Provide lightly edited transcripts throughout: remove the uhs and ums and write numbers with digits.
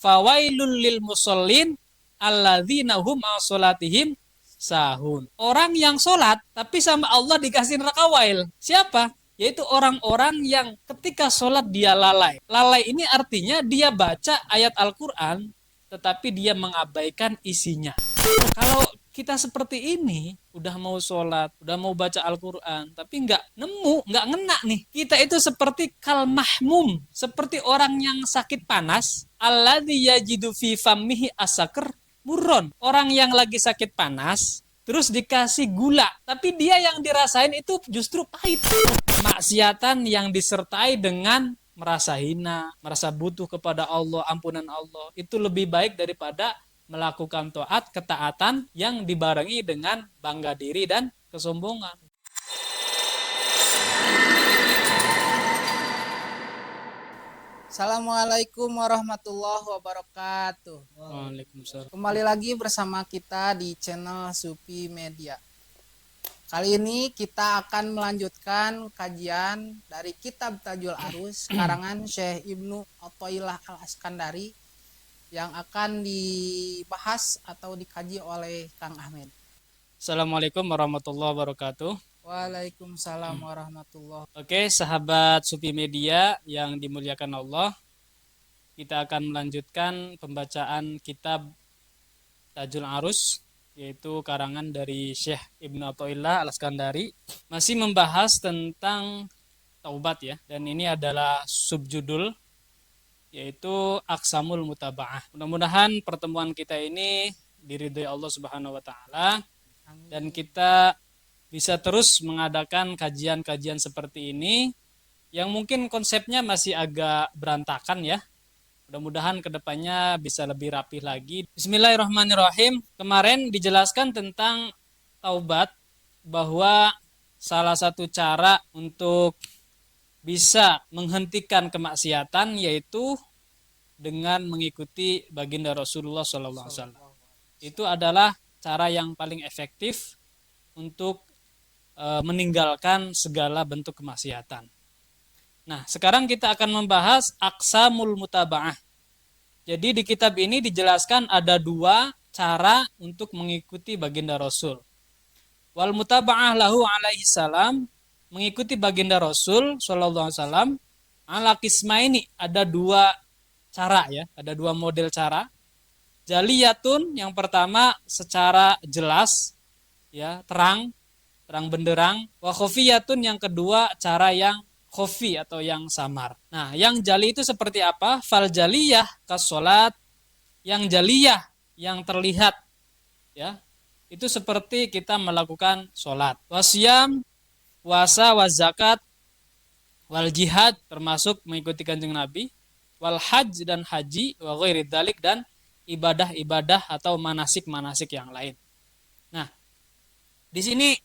fawailul lil musallin alladzina hum an sholatihim sahun. Orang yang sholat tapi sama Allah dikasih neraka wail. Siapa? Yaitu orang-orang yang ketika sholat dia lalai. Lalai ini artinya dia baca ayat Al-Quran tetapi dia mengabaikan isinya. Kalau kita seperti ini, udah mau sholat, udah mau baca Al-Quran, tapi nggak nemu, nggak ngena nih. Kita itu seperti kal mahmum, seperti orang yang sakit panas, alladzi yajidu fi fammihi asakr murron. Orang yang lagi sakit panas, terus dikasih gula, tapi dia yang dirasain itu justru pahit. Maksiatan yang disertai dengan merasa hina, merasa butuh kepada Allah, ampunan Allah, itu lebih baik daripada melakukan taat, ketaatan yang dibarengi dengan bangga diri dan kesombongan. Assalamualaikum warahmatullahi wabarakatuh. Waalaikumsalam. Kembali lagi bersama kita di channel Supi Media. Kali ini kita akan melanjutkan kajian dari kitab Tajul Arus karangan Syekh Ibnu Athaillah Al-Iskandari yang akan dibahas atau dikaji oleh Kang Ahmed. Assalamualaikum warahmatullahi wabarakatuh. Waalaikumsalam warahmatullahi wabarakatuh. Oke, sahabat Supi Media yang dimuliakan Allah, kita akan melanjutkan pembacaan kitab Tajul Arus, yaitu karangan dari Syekh Ibnu Athaillah Al-Iskandari, masih membahas tentang taubat ya, dan ini adalah subjudul yaitu Aqsamul Mutaba'ah. Mudah-mudahan pertemuan kita ini diridhai Allah Subhanahu wa taala dan kita bisa terus mengadakan kajian-kajian seperti ini yang mungkin konsepnya masih agak berantakan ya. Mudah-mudahan kedepannya bisa lebih rapih lagi. Bismillahirrahmanirrahim. Kemarin dijelaskan tentang taubat, bahwa salah satu cara untuk bisa menghentikan kemaksiatan yaitu dengan mengikuti baginda Rasulullah SAW. Itu adalah cara yang paling efektif untuk meninggalkan segala bentuk kemaksiatan. Nah, sekarang kita akan membahas aqsamul mutaba'ah. Jadi di kitab ini dijelaskan ada dua cara untuk mengikuti baginda Rasul. Wal mutaba'ah lahu alaihi salam, mengikuti baginda Rasul sallallahu alaihi wasallam, ala qismaini, ada dua cara ya, ada dua model cara. Jaliyatun, yang pertama secara jelas ya, terang benderang. Wa khafiyatun, yang kedua cara yang khafi atau yang samar. Nah, yang jali itu seperti apa? Fal jaliyah kasolat, yang jaliyah yang terlihat ya, itu seperti kita melakukan sholat. Wasyam, puasa, wazakat, wal jihad, termasuk mengikuti kanjeng Nabi, wal hajj, dan haji, wa ghairi dzalik, dan ibadah-ibadah atau manasik-manasik yang lain. Nah, di sini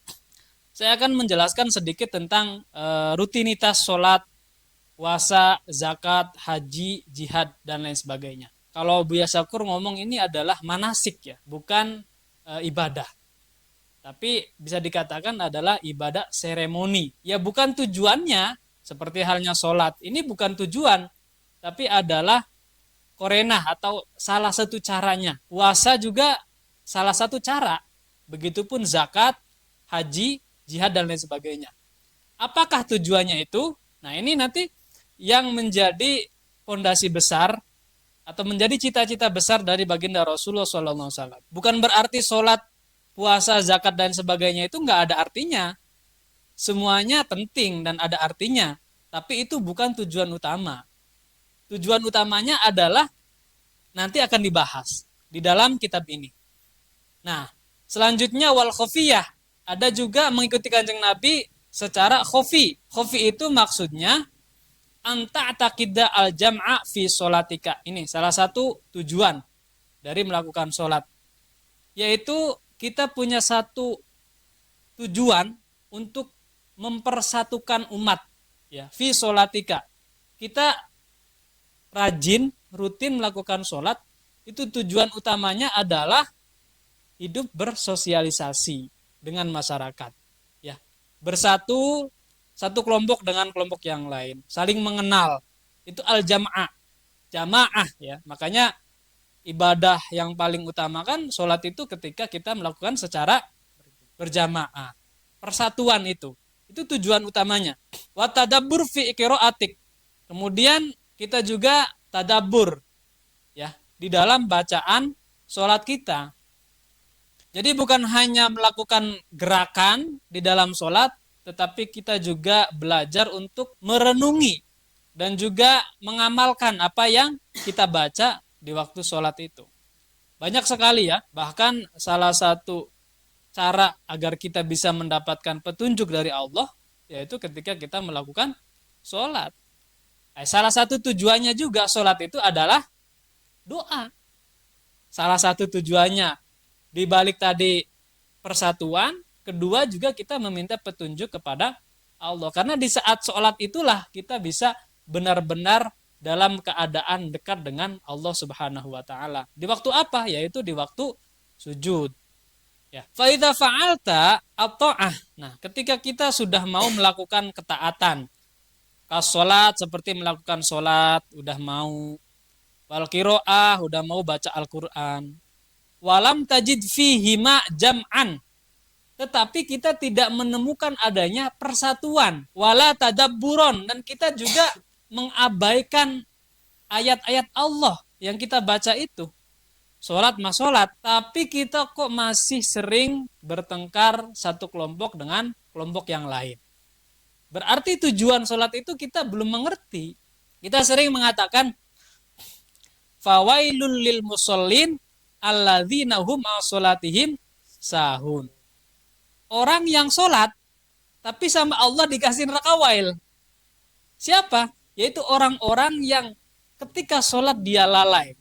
saya akan menjelaskan sedikit tentang rutinitas sholat, puasa, zakat, haji, jihad, dan lain sebagainya. Kalau Buya Syakur ngomong ini adalah manasik ya, bukan ibadah. Tapi bisa dikatakan adalah ibadah seremoni. Ya bukan tujuannya, seperti halnya sholat. Ini bukan tujuan, tapi adalah korenah atau salah satu caranya. Puasa juga salah satu cara. Begitupun zakat, haji, jihad, dan lain sebagainya. Apakah tujuannya itu? Nah, ini nanti yang menjadi fondasi besar atau menjadi cita-cita besar dari baginda Rasulullah SAW. Bukan berarti sholat, puasa, zakat, dan sebagainya itu nggak ada artinya. Semuanya penting dan ada artinya. Tapi itu bukan tujuan utama. Tujuan utamanya adalah nanti akan dibahas di dalam kitab ini. Nah, selanjutnya wal khofiyah. Ada juga mengikuti kanjeng Nabi secara khofi. Khofi itu maksudnya anta taqidah al jam'a fi sholatika. Ini salah satu tujuan dari melakukan sholat. Yaitu kita punya satu tujuan untuk mempersatukan umat. Ya, fi sholatika. Kita rajin, rutin melakukan sholat. Itu tujuan utamanya adalah hidup bersosialisasi dengan masyarakat, ya, bersatu satu kelompok dengan kelompok yang lain, saling mengenal, itu al jamaah, ya. Makanya ibadah yang paling utama kan sholat itu ketika kita melakukan secara berjamaah. Persatuan itu. Itu tujuan utamanya. Wa tadabbur fi qiraatik. Kemudian kita juga tadabbur ya di dalam bacaan sholat kita. Jadi bukan hanya melakukan gerakan di dalam sholat, tetapi kita juga belajar untuk merenungi dan juga mengamalkan apa yang kita baca di waktu sholat itu. Banyak sekali ya, bahkan salah satu cara agar kita bisa mendapatkan petunjuk dari Allah, yaitu ketika kita melakukan sholat. Salah satu tujuannya juga sholat itu adalah doa. Salah satu tujuannya di balik tadi persatuan, kedua juga kita meminta petunjuk kepada Allah. Karena di saat sholat itulah kita bisa benar-benar dalam keadaan dekat dengan Allah Subhanahu wa taala. Di waktu apa? Yaitu di waktu sujud. Ya. Fa idza fa'alta at-ta'ah. Nah, ketika kita sudah mau melakukan ketaatan, kas salat seperti melakukan salat, udah mau wal qiraah, udah mau baca Al-Qur'an. Walam tajid fihi ma jam'an. Tetapi kita tidak menemukan adanya persatuan, wala tadabburon, dan kita juga mengabaikan ayat-ayat Allah yang kita baca itu. Sholat mas sholat, tapi kita kok masih sering bertengkar satu kelompok dengan kelompok yang lain. Berarti tujuan sholat itu kita belum mengerti. Kita sering mengatakan, fawailul lil musallin alladzina hum an sholatihim sahun. Orang yang sholat, tapi sama Allah dikasih neraka wail. Siapa? Yaitu orang-orang yang ketika sholat dia lalai.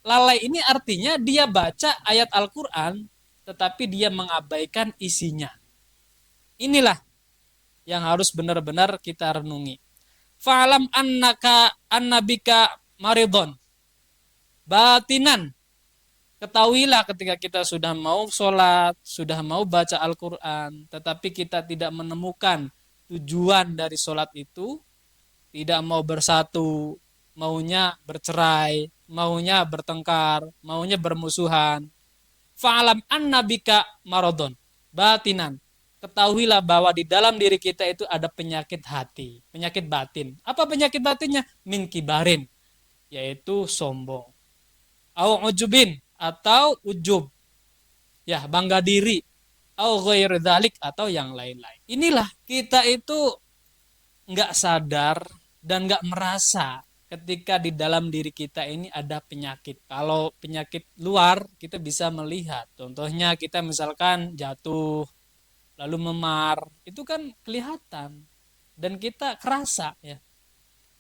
Lalai ini artinya dia baca ayat Al-Quran, tetapi dia mengabaikan isinya. Inilah yang harus benar-benar kita renungi. Fa'alam annabika maridon. Batinan. Ketahuilah ketika kita sudah mau sholat, sudah mau baca Al-Quran, tetapi kita tidak menemukan tujuan dari sholat itu, tidak mau bersatu, maunya bercerai, maunya bertengkar, maunya bermusuhan. Fa'alam annabika maradon, batinan. Ketahuilah bahwa di dalam diri kita itu ada penyakit hati, penyakit batin. Apa penyakit batinnya? Min kibarin, yaitu sombong. Au ujubin, atau ujub, ya bangga diri, au ghair dzalik, atau yang lain-lain. Inilah kita itu nggak sadar dan nggak merasa ketika di dalam diri kita ini ada penyakit. Kalau penyakit luar kita bisa melihat. Contohnya kita misalkan jatuh lalu memar, itu kan kelihatan dan kita kerasa ya,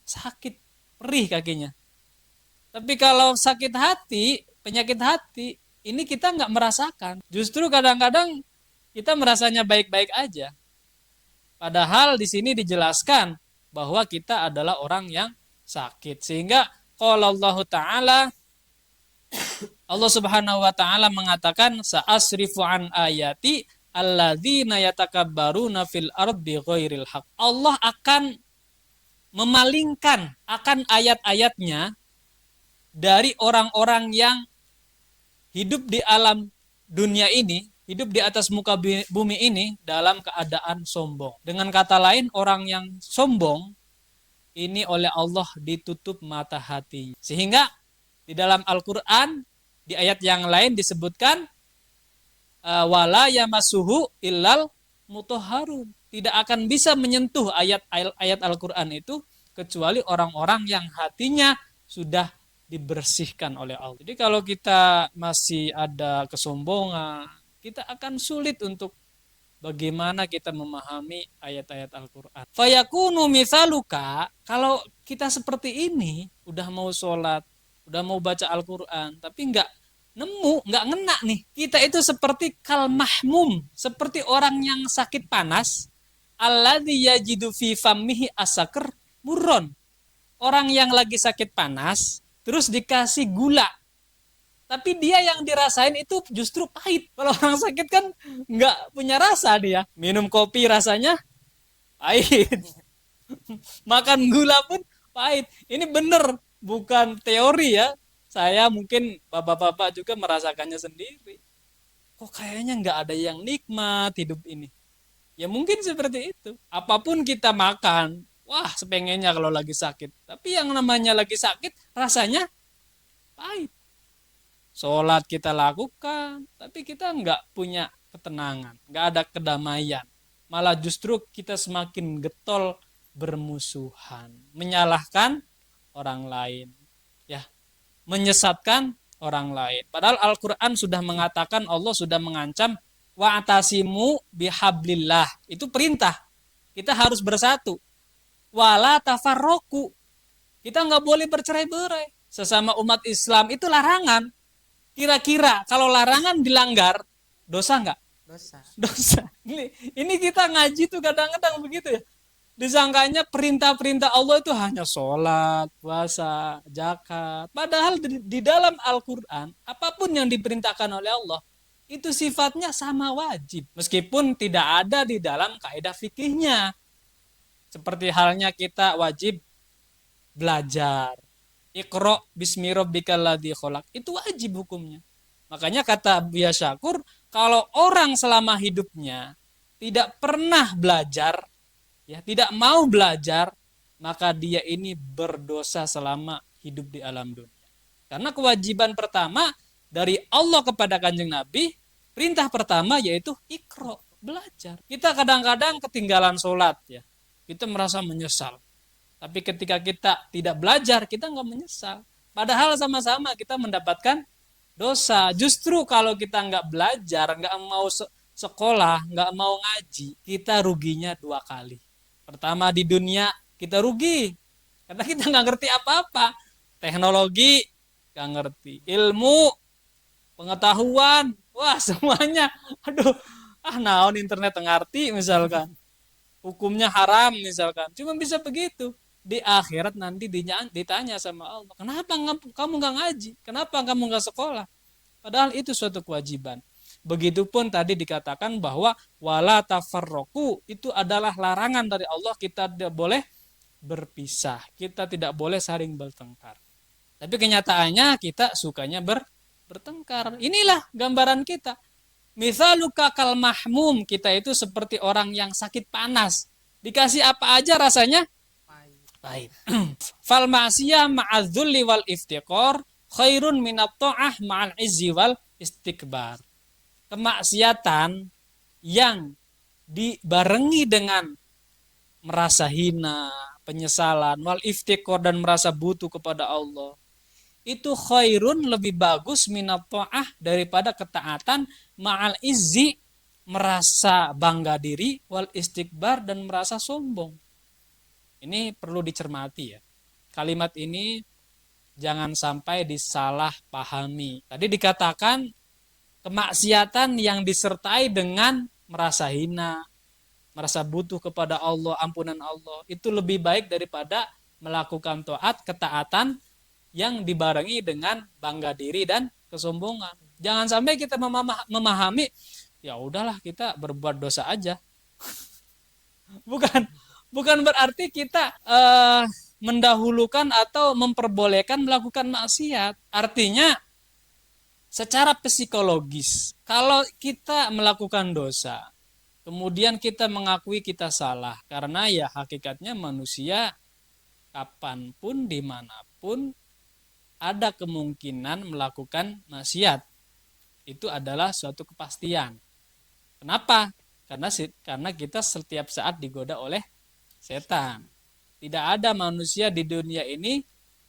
sakit, perih kakinya. Tapi kalau sakit hati, penyakit hati, ini kita nggak merasakan. Justru kadang-kadang kita merasanya baik-baik aja. Padahal di sini dijelaskan bahwa kita adalah orang yang sakit. Sehingga qala Allah Ta'ala, Allah Subhanahu wa taala mengatakan, sa'asrifu an ayati alladzina yatakabbaruna fil ardi ghairil haq. Allah akan memalingkan akan ayat-ayatnya dari orang-orang yang hidup di alam dunia ini, hidup di atas muka bumi ini dalam keadaan sombong. Dengan kata lain, orang yang sombong ini oleh Allah ditutup mata hati. Sehingga di dalam Al-Quran, di ayat yang lain disebutkan, wala yamassuhu illal mutahharun. Tidak akan bisa menyentuh ayat-ayat Al-Quran itu kecuali orang-orang yang hatinya sudah dibersihkan oleh Allah. Jadi kalau kita masih ada kesombongan, kita akan sulit untuk bagaimana kita memahami ayat-ayat Al-Quran. Fayakunu mithaluka, kalau kita seperti ini, udah mau sholat, udah mau baca Al-Quran, tapi nggak ngena nih. Kita itu seperti kal mahmum, seperti orang yang sakit panas, alladzi yajidu fi fammihi asakr murron. Orang yang lagi sakit panas, terus dikasih gula, tapi dia yang dirasain itu justru pahit. Kalau orang sakit kan nggak punya rasa, dia minum kopi rasanya pahit, makan gula pun pahit. Ini bener, bukan teori ya, Saya mungkin bapak-bapak juga merasakannya sendiri. Kok kayaknya nggak ada yang nikmat hidup ini. Ya mungkin seperti itu. Apapun kita makan, wah sepengennya kalau lagi sakit. Tapi yang namanya lagi sakit rasanya pahit. Sholat kita lakukan, tapi kita nggak punya ketenangan, nggak ada kedamaian. Malah justru kita semakin getol bermusuhan, menyalahkan orang lain, ya, menyesatkan orang lain. Padahal Al-Quran sudah mengatakan, Allah sudah mengancam, wa'tasimu bihablillah. Itu perintah. Kita harus bersatu. Wala tafarroku. Kita nggak boleh bercerai-berai. Sesama umat Islam itu larangan. Kira-kira kalau larangan dilanggar, dosa nggak? Dosa. Dosa. Ini kita ngaji tuh kadang-kadang begitu ya. Disangkanya perintah-perintah Allah itu hanya sholat, puasa, zakat. Padahal di dalam Al-Quran, apapun yang diperintahkan oleh Allah, itu sifatnya sama wajib. Meskipun tidak ada di dalam kaidah fikihnya. Seperti halnya kita wajib belajar. Iqra bismi rabbikal ladzi khalaq. Itu wajib hukumnya. Makanya kata Buya Syakur, kalau orang selama hidupnya tidak pernah belajar, ya, tidak mau belajar, maka dia ini berdosa selama hidup di alam dunia. Karena kewajiban pertama dari Allah kepada Kanjeng Nabi, perintah pertama yaitu Iqra, belajar. Kita kadang-kadang ketinggalan sholat, ya. Kita merasa menyesal. Tapi ketika kita tidak belajar, kita nggak menyesal. Padahal sama-sama kita mendapatkan dosa. Justru kalau kita nggak belajar, nggak mau sekolah, nggak mau ngaji, kita ruginya 2 kali. Pertama di dunia kita rugi, karena kita nggak ngerti apa-apa. Teknologi nggak ngerti, ilmu, pengetahuan, wah semuanya, aduh, naon internet ngerti misalkan. Hukumnya haram misalkan, cuma bisa begitu. Di akhirat nanti ditanya sama Allah, kenapa kamu nggak ngaji, kenapa kamu nggak sekolah, padahal itu suatu kewajiban. Begitupun tadi dikatakan bahwa wala tafarroku itu adalah larangan dari Allah, kita tidak boleh berpisah, kita tidak boleh saling bertengkar. Tapi kenyataannya kita sukanya bertengkar. Inilah gambaran kita. Misaluka kal mahmum, kita itu seperti orang yang sakit panas. Dikasih apa aja rasanya pahit. Fal ma'siyah ma'adzulli wal iftiqor khairun minat ta'ah ma'al izzi wal istikbar. Kemaksiatan yang dibarengi dengan merasa hina, penyesalan, wal iftiqor, dan merasa butuh kepada Allah, itu khairun, lebih bagus, minat ta'ah, daripada ketaatan, ma'al izzi, merasa bangga diri, wal istikbar, dan merasa sombong. Ini perlu dicermati ya. Kalimat ini jangan sampai disalah pahami. Tadi dikatakan kemaksiatan yang disertai dengan merasa hina, merasa butuh kepada Allah, ampunan Allah, itu lebih baik daripada melakukan taat, ketaatan yang dibarengi dengan bangga diri dan kesombongan. Jangan sampai kita memahami, ya udahlah kita berbuat dosa aja. Bukan berarti kita mendahulukan atau memperbolehkan melakukan maksiat. Artinya secara psikologis, kalau kita melakukan dosa, kemudian kita mengakui kita salah, karena ya hakikatnya manusia kapanpun, dimanapun, ada kemungkinan melakukan maksiat. Itu adalah suatu kepastian. Kenapa? Karena kita setiap saat digoda oleh setan. Tidak ada manusia di dunia ini,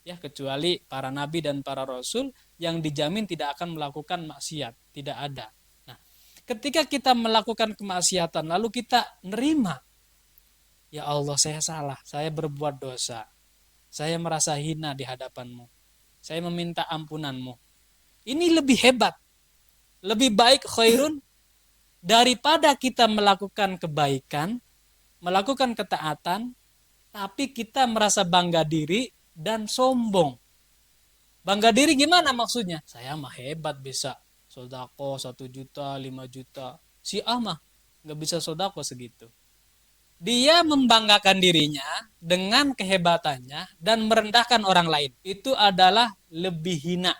ya, kecuali para nabi dan para rasul, yang dijamin tidak akan melakukan maksiat. Tidak ada. Nah, ketika kita melakukan kemaksiatan lalu kita nerima, ya Allah, saya salah, saya berbuat dosa, saya merasa hina di hadapanmu, saya meminta ampunanmu. Ini lebih hebat, lebih baik, khairun, daripada kita melakukan kebaikan, melakukan ketaatan, tapi kita merasa bangga diri dan sombong. Bangga diri gimana maksudnya? Saya mah hebat, bisa sodako 1 juta, 5 juta. Si mah nggak bisa sodako segitu. Dia membanggakan dirinya dengan kehebatannya dan merendahkan orang lain. Itu adalah lebih hina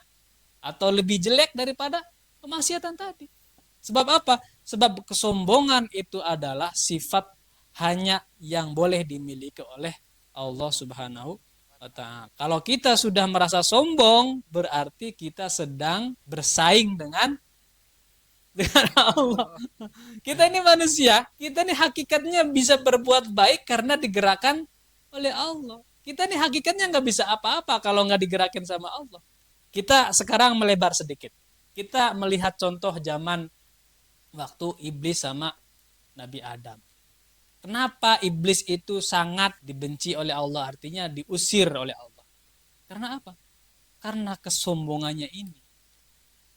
atau lebih jelek daripada kemaksiatan tadi. Sebab apa? Sebab kesombongan itu adalah sifat hanya yang boleh dimiliki oleh Allah Subhanahu wa Ta'ala. Kalau kita sudah merasa sombong, berarti kita sedang bersaing dengan Allah. Kita ini manusia, kita ini hakikatnya bisa berbuat baik karena digerakkan oleh Allah. Kita ini hakikatnya nggak bisa apa-apa kalau nggak digerakin sama Allah. Kita sekarang melebar sedikit. Kita melihat contoh zaman waktu iblis sama Nabi Adam. Kenapa iblis itu sangat dibenci oleh Allah, artinya diusir oleh Allah? Karena apa? Karena kesombongannya ini.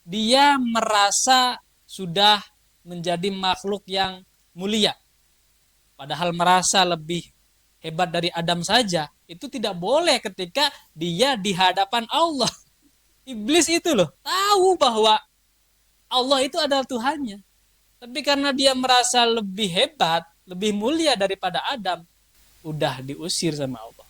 Dia merasa sudah menjadi makhluk yang mulia. Padahal merasa lebih hebat dari Adam saja. Itu tidak boleh ketika dia di hadapan Allah. Iblis itu loh, tahu bahwa Allah itu adalah Tuhannya. Tapi karena dia merasa lebih hebat, lebih mulia daripada Adam, udah diusir sama Allah.